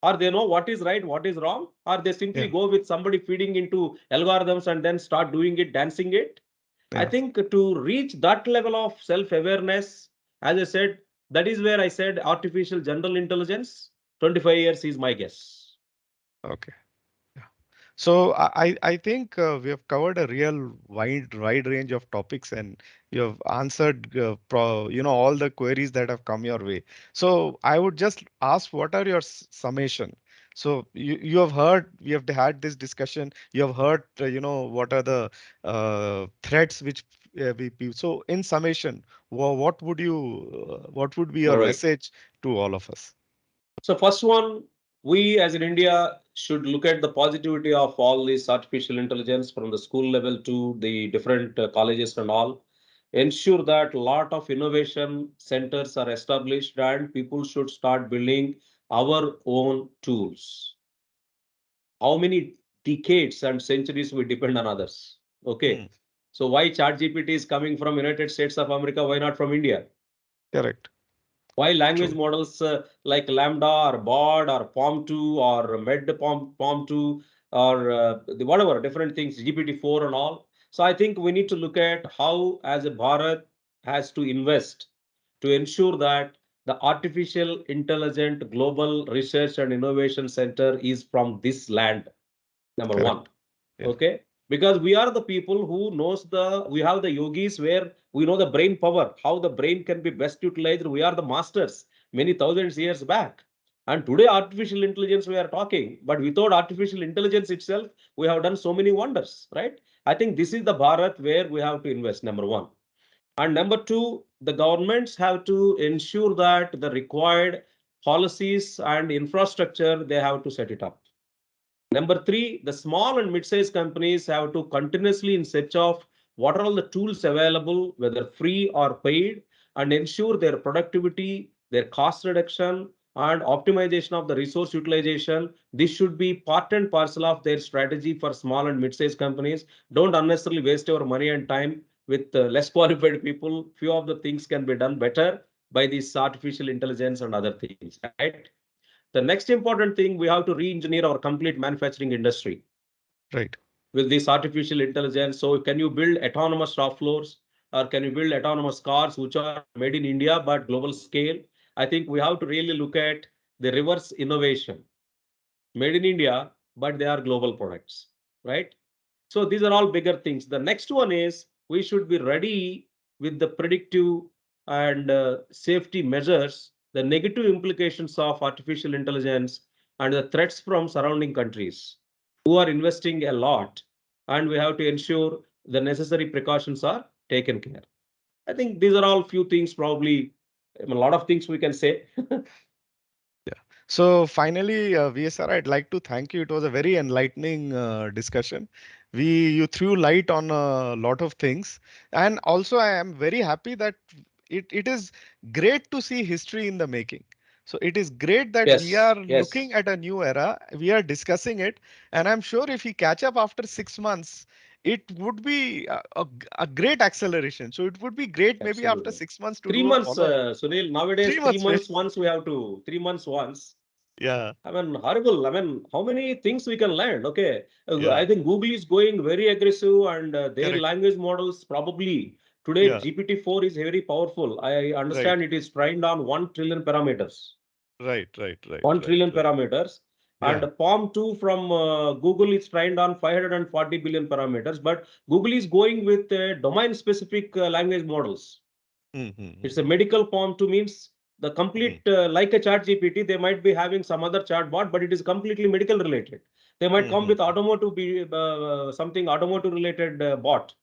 or they know what is right, what is wrong, or they simply Yeah. go with somebody feeding into algorithms and then start doing it, dancing it. I Yeah. think to reach that level of self-awareness, as I said, that is where I said artificial general intelligence, 25 years is my guess. Okay. So I think we have covered a real wide range of topics, and you have answered all the queries that have come your way. So I would just ask, what are your summation? So you have heard, we have had this discussion. You have heard what are the threats which so in summation, what would be All your right. message to all of us? So first one, we as in India should look at the positivity of all this artificial intelligence from the school level to the different colleges and all. Ensure that a lot of innovation centers are established and people should start building our own tools. How many decades and centuries we depend on others? Hmm. Okay. So why ChatGPT is coming from United States of America? Why not from India? Correct. Why language True. models like Lambda or BOD or POM2 or POM2 or whatever different things, GPT-4 and all. So I think we need to look at how, as a Bharat, has to invest to ensure that the artificial intelligent global research and innovation center is from this land. Number one. Correct. Yeah. Okay, because we are the people who knows the, we have the yogis where we know the brain power, how the brain can be best utilized. We are the masters many thousands years back, and today artificial intelligence we are talking, but without artificial intelligence itself we have done so many wonders, right? I think this is the Bharat where we have to invest, number one. And number two, the governments have to ensure that the required policies and infrastructure they have to set it up. Number three, the small and mid-sized companies have to continuously in search of what are all the tools available, whether free or paid, and ensure their productivity, their cost reduction, and optimization of the resource utilization. This should be part and parcel of their strategy for small and mid-sized companies. Don't unnecessarily waste your money and time with less qualified people. Few of the things can be done better by this artificial intelligence and other things, right? The next important thing, we have to re-engineer our complete manufacturing industry Right. with this artificial intelligence. So can you build autonomous shop floors, or can you build autonomous cars which are made in India but global scale? I think we have to really look at the reverse innovation, made in India, but they are global products, right? So these are all bigger things. The next one is we should be ready with the predictive and safety measures, the negative implications of artificial intelligence and the threats from surrounding countries. who are investing a lot, and we have to ensure the necessary precautions are taken care. I think these are all few things, probably a lot of things we can say. Yeah. So finally, VSR, I'd like to thank you. It was a very enlightening discussion. You threw light on a lot of things, and also I am very happy that it is great to see history in the making. So it is great that we are Yes, looking yes, at a new era. We are discussing it, and I'm sure if we catch up after 6 months, it would be a great acceleration. So it would be great maybe after absolutely. 6 months to Three do a months, follow-up. Sunil. Nowadays, Three three months, maybe. months once we have to. 3 months once. Yeah, I mean, horrible. I mean, how many things we can learn? Okay. I yeah, think Google is going very aggressive, and their correct. language models probably today Yeah, GPT-4 is very powerful. I right, understand it is trained on 1 trillion parameters. right, right, right, 1 right, trillion right. parameters. And Yeah. Palm 2 from Google is trained on 540 billion parameters. But Google is going with domain specific language models. It's a Mm-hmm. medical form to means the complete like a chat GPT, they might be having some other chat bot, but it is completely medical related. They might come with Mm-hmm. automotive something automotive related bot,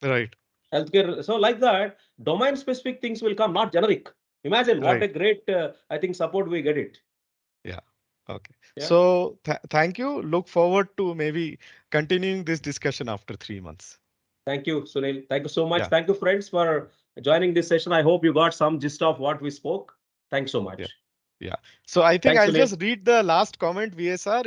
Right, healthcare. So like that, domain specific things will come, not generic. Imagine what right. a great I think support we get it. Yeah. Okay. Yeah. So thank you. Look forward to maybe continuing this discussion after 3 months. Thank you, Sunil. Thank you so much. Yeah. Thank you, friends, for joining this session. I hope you got some gist of what we spoke. Thanks so Yeah. much. Yeah. So I think Thanks, I'll Sunil. just read the last comment, VSR.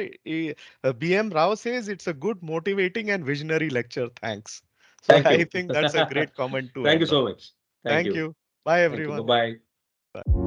BM Rao says it's a good, motivating, and visionary lecture. Thanks. So Thank I you. think that's a great comment to Thank you end on. so much. Thank Thank you. you. Bye, Thank you. everyone. Bye bye. Bye.